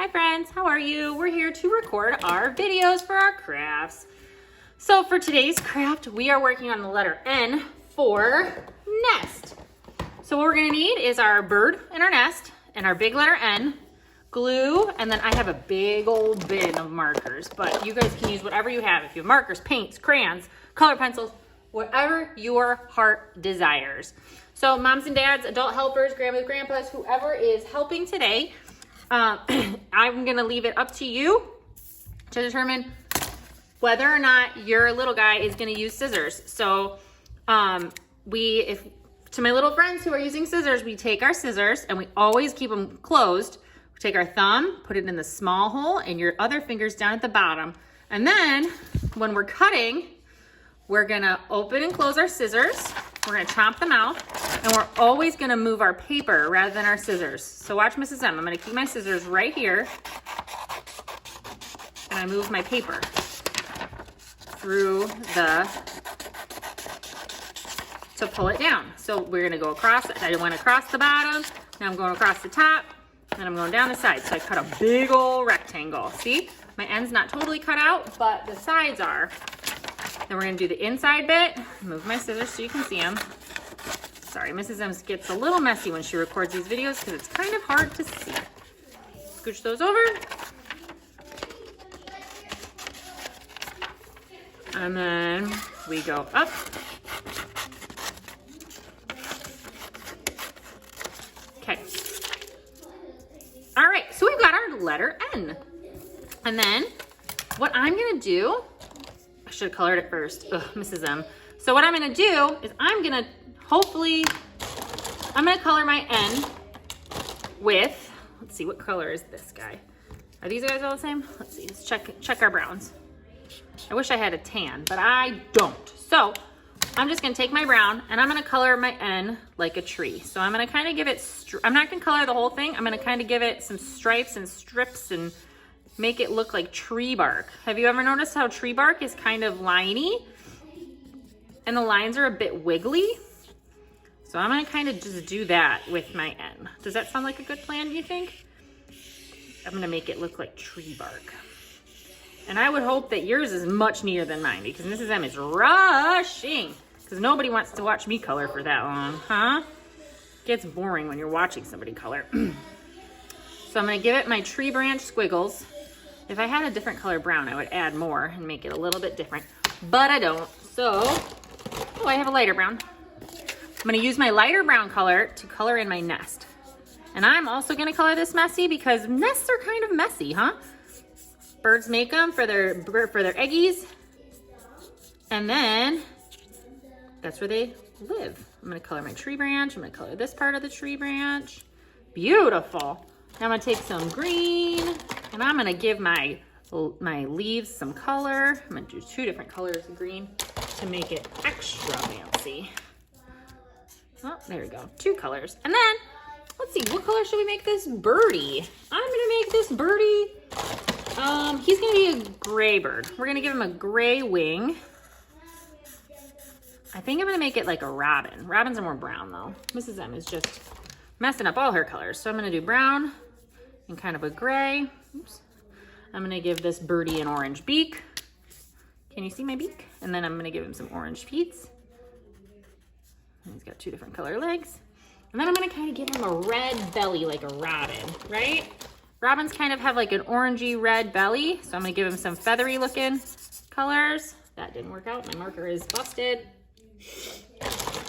Hi friends, how are you? We're here to record our videos for our crafts. So for today's craft, we are working on the letter N for nest. So what we're gonna need is our bird in our nest and our big letter N, glue, and then I have a big old bin of markers, but you guys can use whatever you have. If you have markers, paints, crayons, color pencils, whatever your heart desires. So moms and dads, adult helpers, grandmas, grandpas, whoever is helping today, I'm gonna leave it up to you to determine whether or not your little guy is gonna use scissors. So to my little friends who are using scissors, we take our scissors and we always keep them closed. We take our thumb, put it in the small hole, and your other finger's down at the bottom. And then when we're cutting, we're gonna open and close our scissors. We're gonna chomp them out, and we're always gonna move our paper rather than our scissors. So watch Mrs. M. I'm gonna keep my scissors right here, and I move my paper through to pull it down. So we're gonna go across, I went across the bottom, now I'm going across the top, and I'm going down the side. So I cut a big old rectangle. See, my end's not totally cut out, but the sides are. Then we're gonna do the inside bit. Move my scissors so you can see them. Sorry, Mrs. M gets a little messy when she records these videos because it's kind of hard to see. Scooch those over. And then we go up. Okay. All right, so we've got our letter N. And then what I'm gonna do, I should have colored it first. Ugh, Mrs. M. So what I'm gonna do is I'm gonna color my N with, let's see, what color is this guy? Are these guys all the same? Let's see, let's check our browns. I wish I had a tan, but I don't. So I'm just gonna take my brown and I'm gonna color my N like a tree. So I'm gonna kind of give it, I'm not gonna color the whole thing. I'm gonna kind of give it some stripes and strips and make it look like tree bark. Have you ever noticed how tree bark is kind of liney and the lines are a bit wiggly? So I'm gonna kind of just do that with my N. Does that sound like a good plan, you think? I'm gonna make it look like tree bark. And I would hope that yours is much neater than mine because Mrs. M is rushing because nobody wants to watch me color for that long, huh? It gets boring when you're watching somebody color. So I'm gonna give it my tree branch squiggles. If I had a different color brown, I would add more and make it a little bit different, but I don't. So, oh, I have a lighter brown. I'm gonna use my lighter brown color to color in my nest. And I'm also gonna color this messy because nests are kind of messy, huh? Birds make them for their eggies. And then that's where they live. I'm gonna color my tree branch. I'm gonna color this part of the tree branch. Beautiful. Now I'm gonna take some green and I'm gonna give my leaves some color. I'm gonna do 2 different colors of green to make it extra fancy. Oh, there we go, 2 colors. And then, let's see, what color should we make this birdie? I'm gonna make this birdie, he's gonna be a gray bird. We're gonna give him a gray wing. I think I'm gonna make it like a robin. Robins are more brown though. Mrs. M is just messing up all her colors. So I'm gonna do brown and kind of a gray. Oops. I'm gonna give this birdie an orange beak. Can you see my beak? And then I'm gonna give him some orange feet. And he's got 2 different color legs. And then I'm gonna kind of give him a red belly like a robin, right? Robins kind of have like an orangey red belly. So I'm gonna give him some feathery looking colors. That didn't work out, my marker is busted.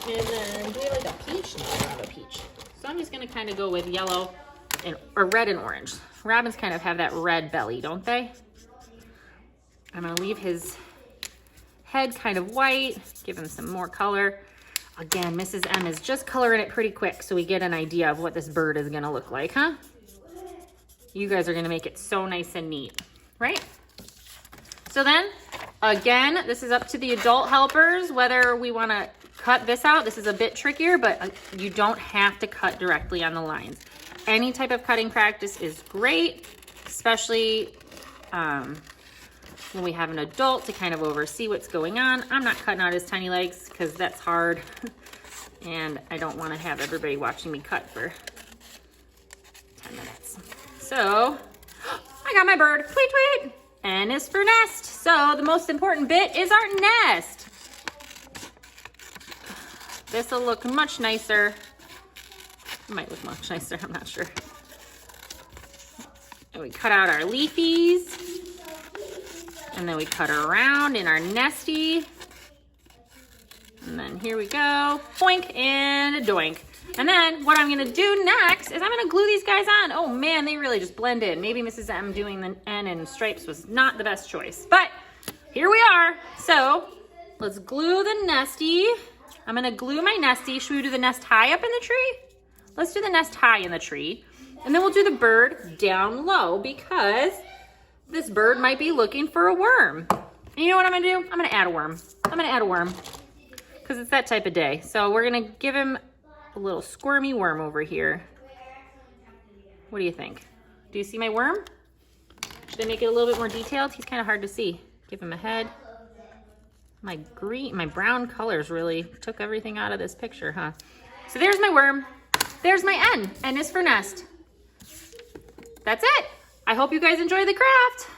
And then do we like a peach? No, I don't have a peach. So I'm just gonna kind of go with yellow or red and orange. Robins kind of have that red belly, don't they? I'm gonna leave his head kind of white, give him some more color. Again, Mrs. M is just coloring it pretty quick so we get an idea of what this bird is gonna look like, huh? You guys are gonna make it so nice and neat, right? So then, again, this is up to the adult helpers, whether we wanna cut this out. This is a bit trickier, but you don't have to cut directly on the lines. Any type of cutting practice is great, especially when we have an adult to kind of oversee what's going on. I'm not cutting out his tiny legs because that's hard. And I don't want to have everybody watching me cut for 10 minutes. So, got my bird. Tweet, tweet. N is for nest. So the most important bit is our nest. This will look much nicer. It might look much nicer, I'm not sure. And we cut out our leafies. And then we cut around in our nesty. And then here we go. Boink and a doink. And then what I'm gonna do next is I'm gonna glue these guys on. Oh man, they really just blend in. Maybe Mrs. M doing the N in stripes was not the best choice, but here we are. So let's glue the nesty. I'm gonna glue my nesty. Should we do the nest high up in the tree? Let's do the nest high in the tree. And then we'll do the bird down low because this bird might be looking for a worm. And you know what I'm gonna do? I'm gonna add a worm. I'm gonna add a worm because it's that type of day. So we're gonna give him a little squirmy worm over here. What do you think? Do you see my worm? Should I make it a little bit more detailed? He's kind of hard to see. Give him a head. My brown colors really took everything out of this picture, huh? So there's my worm. There's my N. N is for nest. That's it. I hope you guys enjoy the craft.